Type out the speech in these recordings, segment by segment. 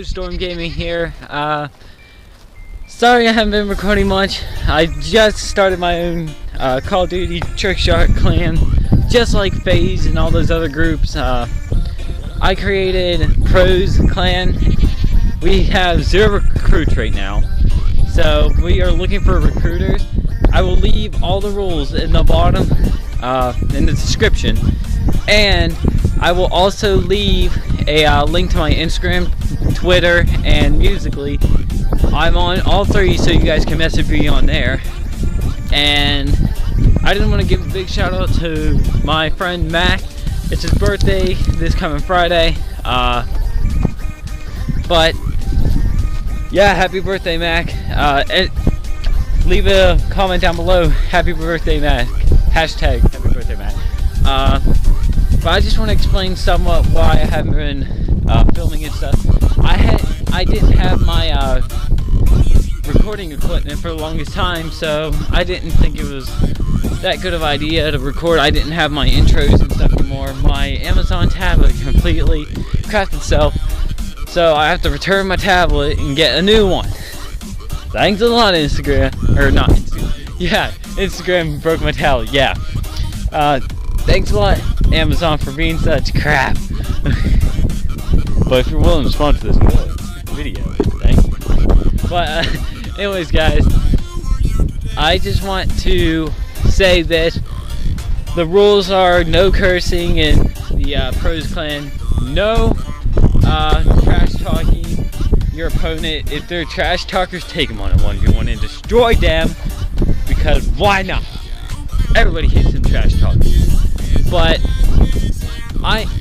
Storm Gaming here. Sorry I haven't been recording much. I just started my own Call of Duty Trick Shot clan, just like FaZe and all those other groups. I created Pros clan. We have 0 recruits right now, so we are looking for recruiters. I will leave all the rules in the bottom, in the description, and I will also leave a link to my Instagram, Twitter, and Musical.ly. I'm on all 3, so you guys can message me on there. And I didn't want to give a big shout out to my friend Mac. It's his birthday this coming Friday. But yeah, happy birthday, Mac. And leave a comment down below. Happy birthday, Mac. Hashtag happy birthday, Mac. But I just want to explain somewhat why I haven't been filming and stuff. I didn't have my recording equipment for the longest time, so I didn't think it was that good of an idea to record. I didn't have my intros and stuff anymore. My Amazon tablet completely crapped itself, so I have to return my tablet and get a new one. Thanks a lot, Instagram. Or not Instagram. Yeah, Instagram broke my tablet. Yeah. Thanks a lot, Amazon, for being such crap. But if you're willing to sponsor this video, thank you. But anyways, guys, I just want to say this. The rules are no cursing in the Pros clan. No trash talking your opponent. If they're trash talkers, take them on a 1v1 and destroy them. Because why not? Everybody hates them trash talkers. But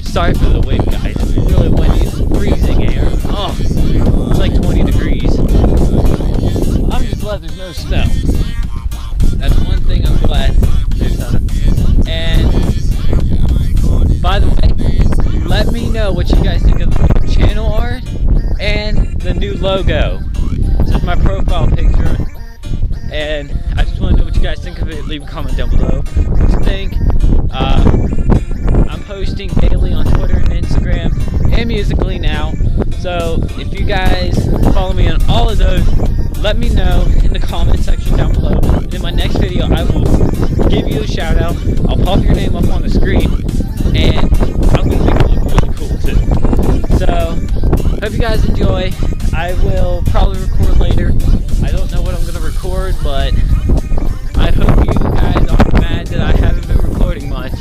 sorry for the wind, guys. It's really windy. It's freezing air. Oh, it's like 20 degrees. I'm just glad there's no snow. That's one thing I'm glad there's not. And by the way, let me know what you guys think of the channel art and the new logo. This is my profile picture, and I just want to know what you guys think of it. Leave a comment down below. What you think? I'm posting daily on Twitter and Instagram and Musical.ly now, so if you guys follow me on all of those, let me know in the comment section down below. And in my next video, I will give you a shout out. I'll pop your name up on the screen, and I'm going to make it look really cool too. So, hope you guys enjoy. I will probably record later. I don't know what I'm going to record, but I hope you guys aren't mad that I haven't been recording much.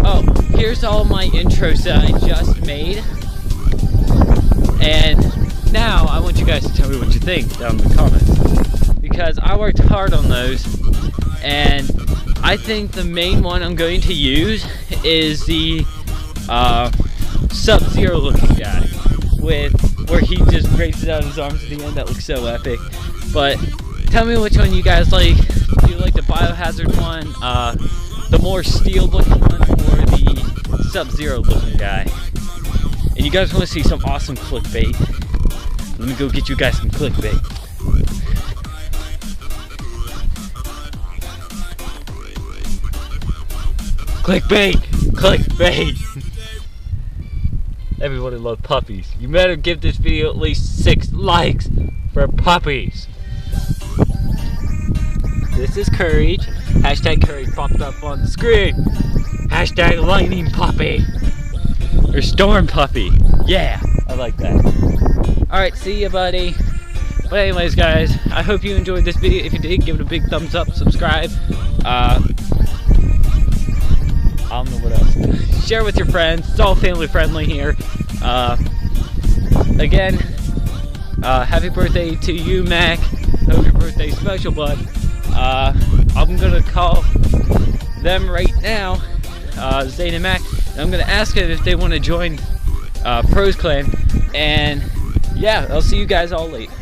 Oh, here's all my intros that I just made. And now I want you guys to tell me what you think down in the comments. Because I worked hard on those. And I think the main one I'm going to use is the Sub-Zero looking guy. Where he just raises out his arms at the end. That looks so epic. But tell me which one you guys like. Do you like the Biohazard one, the more steel looking one, or the Sub-Zero looking guy? And you guys want to see some awesome clickbait? Let me go get you guys some clickbait. Clickbait! Clickbait! Everybody loves puppies. You better give this video at least 6 likes for puppies. This is Courage. Hashtag Courage popped up on the screen. Hashtag Lightning Puppy. Or Storm Puppy. Yeah, I like that. Alright, see ya, buddy. But anyways, guys, I hope you enjoyed this video. If you did, give it a big thumbs up, subscribe. I don't know what else. Share with your friends. It's all family friendly here. Again, happy birthday to you, Mac. Hope your birthday's special, bud. I'm gonna call them right now, Zane and Mac, and I'm gonna ask them if they want to join Pros Clan, and yeah, I'll see you guys all later.